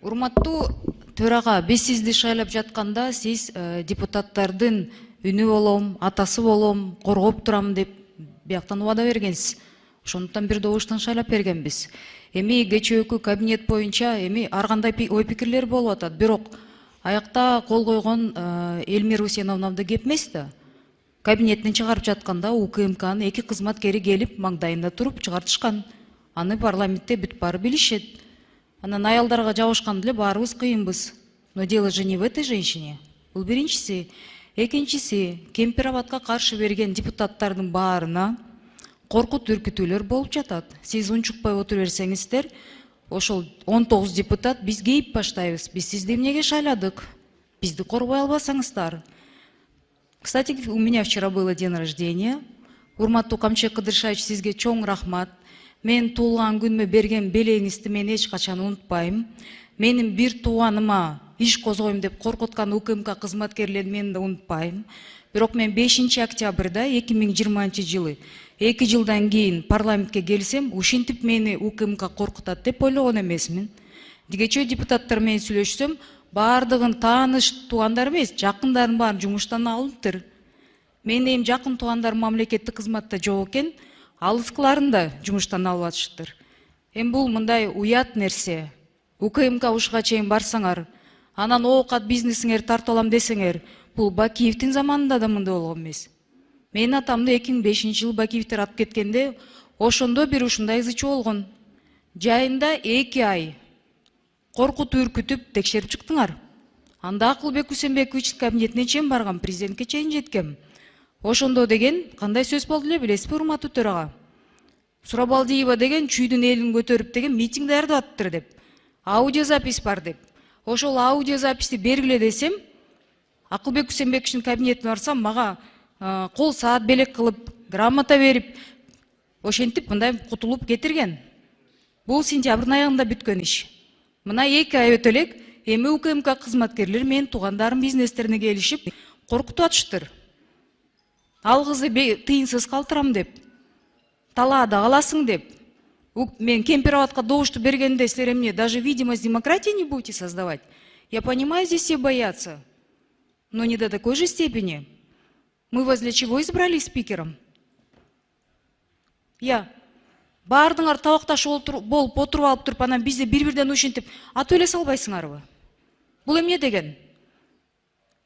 Урматтуу төрага, биз сизди шайлап жатканда сиз депутаттардын үнү болом, атасы болом, коргоп турам деп бияктан убада бергенсиз. Ошондуктан бир добуштан шайлап бергенбиз. Эми кечээкү кабинет боюнча эми ар кандай ой пикирлер болуп атат. Бирок аякта кол койгон Элмира Усеновнада кеп эмес да. Кабинеттен чыгарып жатканда УКМКнын 2 кызматкери келип маңдайында туруп чыгартышкан. Аны парламентте бүт баары билишет. Анан аялдарга жабышкан деле баарыбыз кыйынбыз. Но дело же не в этой женщине. Бул биринчиси. Экинчиси, Кемпирабадка каршы берген депутаттардын баарына коркут үркүтүүлөр болуп жатат. Сиз унчукпай отура берсеңиздер, ошол 19 депутат биз кейип баштайбыз. Биз сизди эмнеге шайладык? Бизди коргой албасаңыздар. Кстати, у меня вчера было день рождения. Урматтуу Камчек Кыдыршаевич, сизге чоң рахмат. Мен туулган күнүмө берген белеңизди мен эч качан унутпайм. Менин бир тууганыма иш козгойм деп коркуткан УКМК кызматкерлерин мен да унутпайм. Бирок мен 5 октябрда 2020 жылы 2 жылдан кийин парламентке келсем, ушинтип мени УКМК коркутат деп ойлогон эмесмин. Дигече депутаттар менен сүйлөшсөм, баардыгын тааныш туугандар эмес, жакындарын баарын жумуштан алыныптыр. Менин эми жакын туугандарым мамлекеттик кызматта жок экен, алыскыларын да жумуштан алып атышыптыр. Эми бул мындай уят нерсе. УКМК ушуга чейин барсаңар, анан оокат бизнесиңер тартып алам десеңер, бул Бакиевдин заманында да мындай болгон эмес. Менин атамды 2005 жылы Бакиевдер атып кеткенде, ошондо бир ушундай ызычы болгон. Жайында 2 ай коркут үркүтүп текшерип чыктыңар. Анда Акылбек Усенбековичтин кабинетине чейин барган, президентке чейин жеткем. Ошондо деген кандай сөз болду эле билесизби, урматтуу төрага? Сурабалдиева деген чүйдүн элин көтөрүп деген митинг даярдап атыптыр деп. Аудиозапись бар деп. Ошол аудиозаписти бергиле десем, Акылбек Усенбековичтин кабинетине барсам, мага кол саат белек кылып, грамота берип, ошентип мындай кутулуп кетирген. Бул сентябрдын аягында бүткөн иш. Мына 2 ай өтө элек эми УКМК кызматкерлери менин туугандарым бизнестерине келишип, коркутуп атыштыр. Ал кызды тыйынсыз калтырам деп, талаада каласың деп. Мен Кемпирабадка добушту бергенде силер эмне даже видимость демократии не будете создавать? Я понимаю, здесь все боятся, но не до такой же степени. Мы вас для чего избрали спикером? Баардыңар табакташып болуп отуруп алып туруп, анан бизди бир-бирден ушинтип атып эле салбайсыңарбы? Бул эмне деген?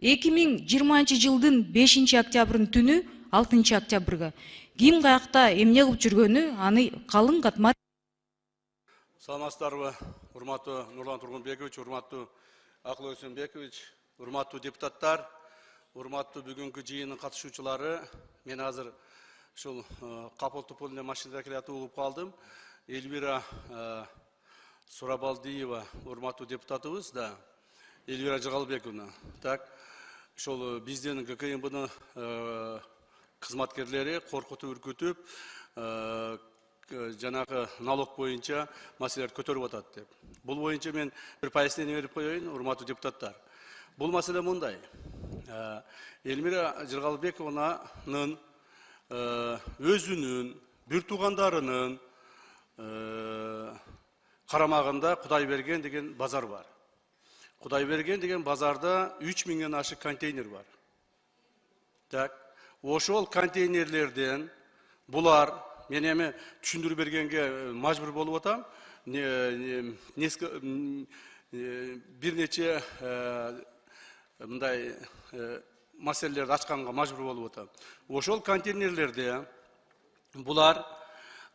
2020 жылдын 5 октябрдын түнү 6 октябрга ким каякта эмне кылып жүргөнү аны калың катмар. Саламатсыздарбы, урматтуу Нурлан Тургунбекович, урматтуу Акылбек Усенбекович, урматтуу депутаттар, урматтуу бүгүнкү жыйындын катышуучулары. Мен азыр ушул капыл-тупул эле машинада келатып угуп калдым. Эльвира Сурабалдиева урматтуу депутатыбыз да, Эльвира Жыгалбековна. Так, ушул биздин ГКМБнын кызматкерлери коркутуп үркүтүп, жанагы налог боюнча маселелерди көтөрүп атат деп. Бул боюнча мен бир пояснение берип коеюн, урматтуу депутаттар. Бул маселе мындай. Эльмира Жыгалбековнанын өзүнүн, бир туугандарынын карамагында Кудайберген деген базар бар. Кудайберген деген базарда 3000ден ашык контейнер бар. Так, ошол контейнерлерден булар, мен эми түшүндүрүп бергенге мажбур болуп атам. Бир нече мындай маселелерди ачканга мажбур болуп атам. Ошол контейнерлерде булар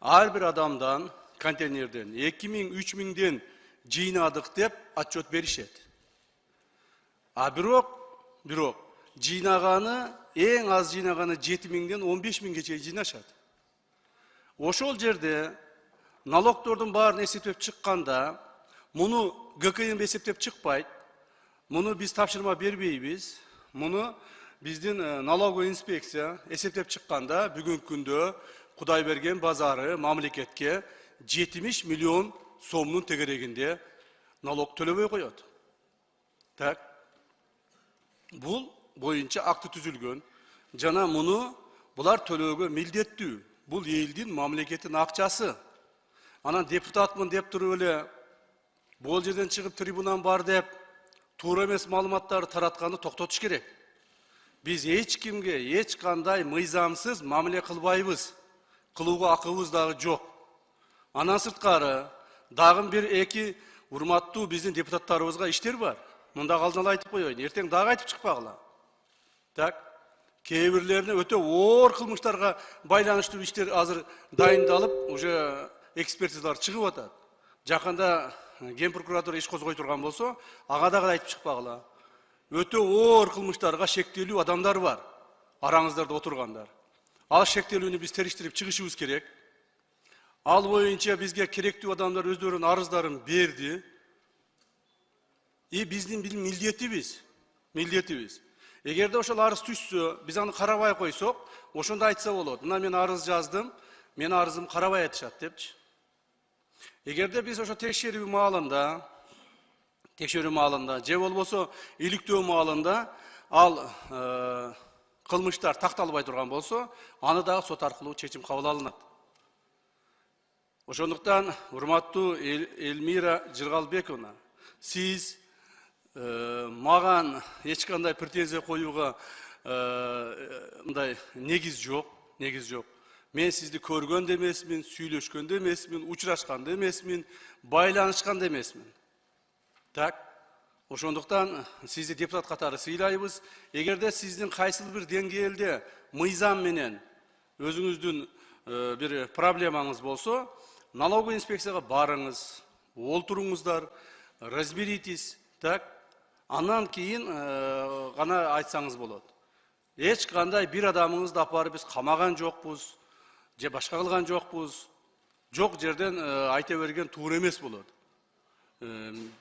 ар бир адамдан контейнерден 2000-3000ден жыйнадык деп отчет беришет. А бирок жыйнаганы эң аз жыйнаганы 7000ден 15000ге чейин жыйнашат. Ошол жерде налогтордун баарын эсептеп чыкканда, муну ГКМ эсептеп чыкпайт. Муну биз тапшырма бербейбиз. Муну биздин налоговый инспекция эсептеп чыкканда, бүгүнкү күндө Кудайберген базары мамлекетке 70 миллион сомдун тегерегинде налог төлөбөй коет. Так. Бул боюнча акты түзүлгөн. Жана муну булар төлөөгө милдеттүү. Бул элдин мамлекеттин акчасы. Анан депутатмын деп туруп эле Бул жерден чыгып трибунан бар деп туура эмес маалыматтарды таратканды токтотуш керек. Биз эч кимге эч кандай мыйзамсыз мамиле кылбайбыз. Кылууга акыбыз дагы жок. Андан сырткары дагы бир эки урматтуу биздин депутаттарыбызга иштер бар. Мында алдын ала айтып коеюн. Эртең дагы айтып чыкпагыла. Так. Кээ бирлерине өтө оор кылмыштарга байланыштуу иштер азыр дайындалып, уже экспертизалар чыгып атат. Жакында Ген прокуратура иш козгой турган болсо, ага дагы айтып чыкпагыла. Өтө оор кылмыштарга шектелүү адамдар бар. Араңыздарда отургандар. Ал шектелүүнү биз териштирип чыгышыбыз керек. Ал боюнча бизге керектүү адамдар өздөрүнүн арыздарын берди. Биздин милдетибиз. Эгерде ошол арыз түшсө, биз аны карабай койсок, ошондо айтса болот. Мына мен арыз жаздым, мен арызым карабай атышат депчи. Эгерде биз ошо текшерүү маалында, же болбосо иликтөө маалында ал кылмыштар такталбай турган болсо, аны дагы сот аркылуу чечим кабыл алынат. Ошондуктан, урматтуу Элмира Жыргалбековна, сиз маган эч кандай претензия коюуга мындай негиз жок. Мен сизди көргөн да эмесмин, сүйлөшкөн да эмесмин, учурашкан да эмесмин, байланышкан да эмесмин. Так. Ошондуктан сизди депутат катары сыйлайбыз. Эгерде сиздин кайсыл бир деңгээлде мыйзам менен өзүңүздүн бир проблемаңыз болсо, налоговый инспекцияга барыңыз, олтуруңуздар, разберитесь, так? Андан кийин гана айтсаңыз болот. Эч кандай бир адамыңызды апарып биз камаган жокпуз, же башка кылган жокпуз. Жок жерден айта берген туура эмес болот.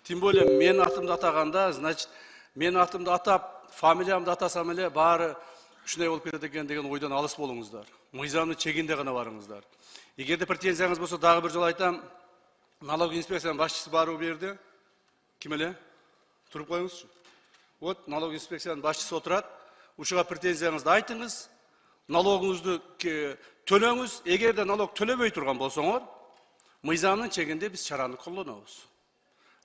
Тем более мен атымды атаганда, значит, мен атымды атап, фамилиямды атасам эле баары ушундай болуп кетет экен деген ойдон алыс болуңуздар. Мыйзамдын чегинде гана барыңыздар. Эгерде претензияңыз болсо, дагы бир жолу айтам, налог инспекциянын башчысы баруу берди. Ким эле? Туруп коюңузчу. Вот налог инспекциянын башчысы отурат. Ушуга претензияңызды айтыңыз, налогуңузду төлөңүз. Эгерде налог төлөбөй турган болсоңор, мыйзамдын чегинде биз чараны колдонобуз.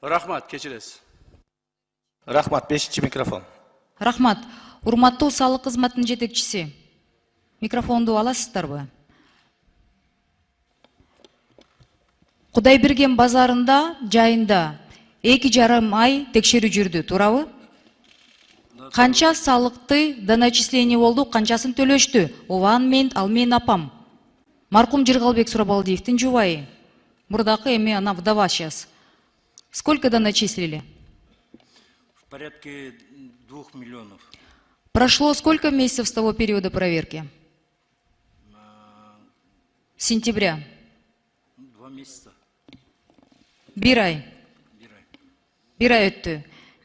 Рахмат, кечиресиз. Рахмат, 5-чи микрофон. Рахмат. Урматтуу салык кызматынын жетекчиси. Микрофонду аласыздарбы? Кудайберген базарында, жайында 2,5 ай текшерүү жүрдү, туурабы? Канча салыкты доначисление болду, канчасын төлөштү? Ал менин апам. Маркум Жыргалбек Сурабалдиевдин жубайы. Мурдакы эми ана вдова сейчас. Сколько доначислили? В порядке 2 миллионов. Прошло сколько месяцев с того периода проверки? Сентября. 2 месяца. Бир ай өттү.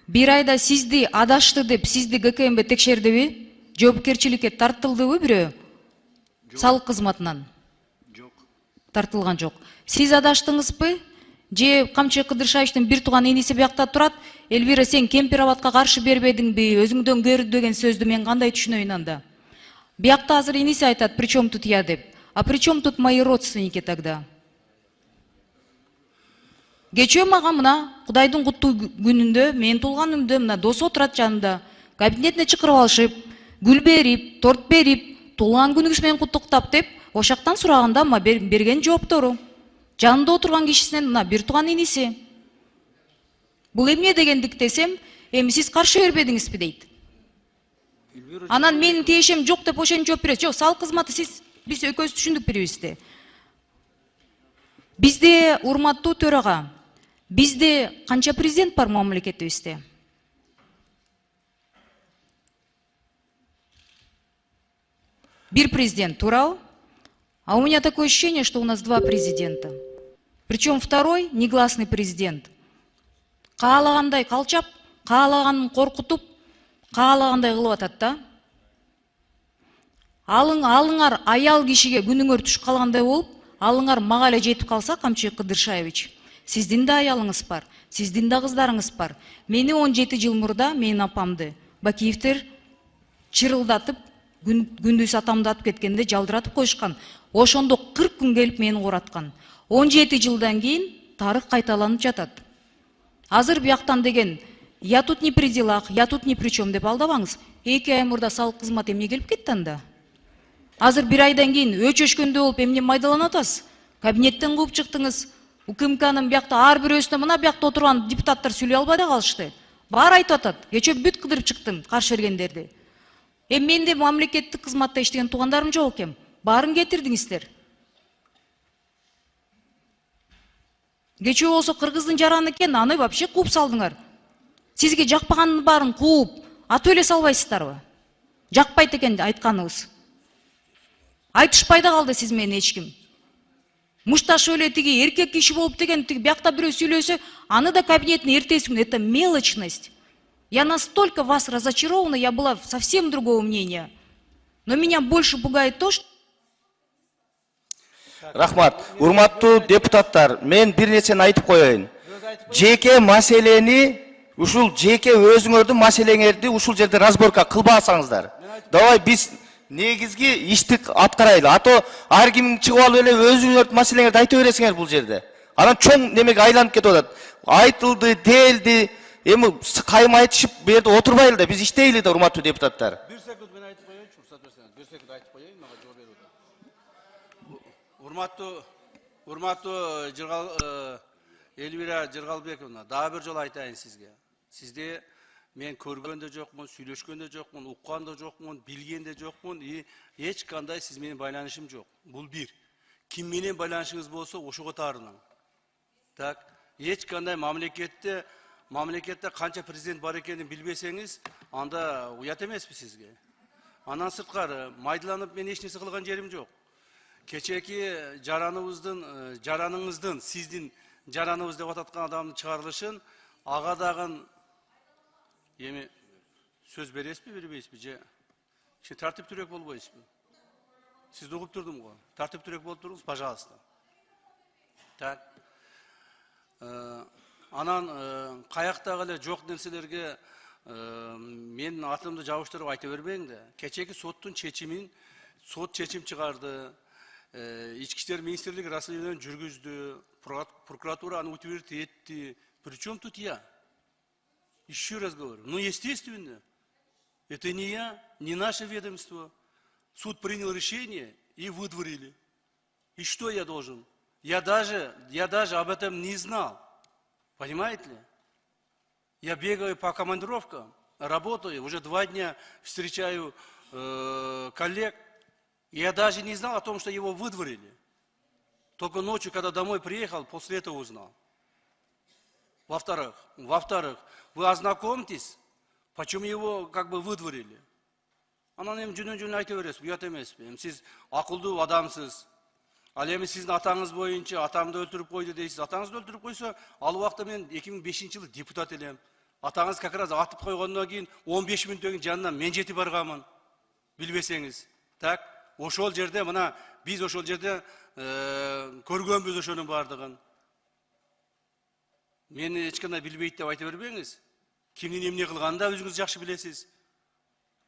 Бир айда сизди адашты деп, сизди ГКМБ текшердиби? Жоопкерчиликке тартылдыбы бирөө? Салык кызматынан? Жок. Тартылган жок. Сиз адаштыңызбы? Же Камчы Кыдыршаевичтин бир тууган иниси биякта турат, Элвира, сен кемпир-абадка каршы бербедиңби, өзүңдөн көрдү деген сөздү мен кандай түшүнөйүн анда? Биякта азыр иниси айтат, причем тут я деп. А причем тут мои родственники тогда? Кечөө мага мына Кудайдын куттуу күнүндө, менин туулганымда мына досу отурат жанында, кабинетине чакырып алышып, гүл берип, торт берип, туулган күнүңүз менен куттуктап деп, ошактан сураганда ма берген жооптору. Жанында отурган кишисинен мына бир тууган иниси. Бул эмне дегендик десем, эми сиз каршы бербедиңизби дейт. Анан менин тиешем жок деп ошентип жооп берет. Жок, салык кызматы биз экөөбүз түшүндүк бирибизди. Бизде, урматтуу төрага, бизде канча президент бар мамлекетибизде? Бир президент, туурабы? А у меня такое ощущение, что у нас 2 президента. Причем второй негласный президент. Каалагандай калчап, каалаганын коркутуп, каалагандай кылып атат да. Алыңар аял кишиге күнүңөр түшүп калгандай болуп, алыңар мага эле жетип калса, Камчы Кыдыршаевич, сиздин да аялыңыз бар, сиздин да кыздарыңыз бар. Мени 17 жыл мурда менин апамды Бакиевтер чырылдатып, күндүз атамды атып кеткенде жалдыратып коюшкан. Ошондо 40 күн келип мени кураткан. 17 жылдан кийин тарых кайталанып жатат. Азыр бияктан деген я тут не при делах, я тут ни при чем деп алдабаңыз. 2 ай мурда салык кызмат эмне келип кетти анда? Азыр 1 айдан кийин өчөшкөндө болуп эмне майдаланып атасыз? Кабинеттен кууп чыктыңыз. УКМКнын биякта ар бирөөсүнө мына биякта отурган депутаттар сүйлөй албай да калышты. Баары айтып атат. Кечээ бүт кыдырып чыктым каршы бергендерди. Мен де мамлекеттик кызматта иштеген туугандарым жок экен. Баарын кетирдиңиздер. Кечээ болсо кыргыздын жараны экен, аны вообще кууп салдыңар. Сизге жакпаганын баарын кууп, атып эле салбайсыздарбы? Жакпайт экен айтканыңыз. Айтышпай да калды сиз менен эч ким. Мушташып эле тиги эркек киши болуп деген тиги биякта бирөө сүйлөсө, аны да кабинеттин эртеси күнү. Это мелочность. Я настолько вас разочарована, я была совсем другого мнения. Но меня больше пугает то, что... Рахмат. Урматтуу депутаттар, мен бир нерсени айтып коеюн. Жеке маселени, ушул жеке өзүңөрдүн маселеңерди ушул жерде разборка кылбасаңыздар. Давай биз негизги ишти аткарайлы. Ато ар ким чыгып алып эле өзүңөрдүн маселеңерди айта бересиңер бул жерде. Анан чоң немеге айланып кетип атат. Айтылды, делди, эми кайма айтышып бу жерде отурбайлы да, биз иштейли да, урматтуу депутаттар. 1 секунд мен айтып коеюнчу, уруксат берсеңиз. 1 секунд айтып коеюн, мага жооп берүүгө. Урматтуу Элвира Жыргалбековна, дагы бир жолу айтайын сизге. Сизди мен көргөн да жокмун, сүйлөшкөн да жокмун, уккан да жокмун, билген да жокмун, эч кандай сиз менен байланышым жок. Бул бир. Ким менен байланышыңыз болсо, ошого таарынам. Так, эч кандай мамлекетте канча президент бар экенин билбесеңиз, анда уят эмеспи сизге. Андан сырткары майдаланып мен эч нерсе кылган жерим жок. Кечээки жараныңыздын, сиздин жараныбыз деп ататкан адамдын чыгарылышын ага дагы эми сөз бересизби, бербейсизби же тартиптүүрөөк болбойсузбу? Сизди угуп турдум го. Тартиптүүрөөк болуп туруңуз, пожалуйста. Так. Анан каяктагы эле жок нерселерге менин атымды жабыштырып айта бербең да. Кечээки соттун чечимин сот чечим чыгарды. Ички иштер министрлиги расследование жүргүздү. Прокуратура аны утвердить этти. Причем тут я? Еще раз говорю. Ну, естественно. Это не я, не наше ведомство. Суд принял решение и выдворили. И что я должен? Я даже об этом не знал. Понимаете ли? Я бегаю по командировкам, работаю, уже 2 дня встречаю коллег. Я даже не знал о том, что его выдворили. Только ночью, когда домой приехал, после этого узнал. Во-вторых, вы ознакомьтесь, почему его как бы выдворили. Анан эми жөнөн айта бересиз, уят эмеспи. Сиз акылдуу адамсыз. Ал эми сиздин атаңыз боюнча атамды өлтүрүп койду дейсиз. Атаңызды өлтүрүп койсо, ал убакта мен 2005-жылы депутат элем. Атаңыз как раз атып койгондон кийин 15 мүнөттөн кийин жанынан мен жетип барганмын. Билбесеңиз. Так, ошол жерде мына биз ошол жерде көргөнбүз ошонун бардыгын. Мени эч кандай билбейт деп айта бербеңиз. Кимдин эмне кылганын да өзүңүз жакшы билесиз.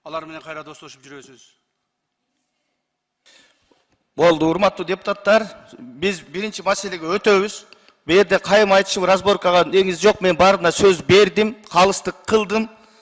Алар менен кайра достошуп жүрөсүз. Болду, урматтуу депутаттар, биз биринчи маселеге өтөбүз. Бу жерде кайма айтышып разборкага негиз жок, мен баарына сөз бердим, калыстык кылдым.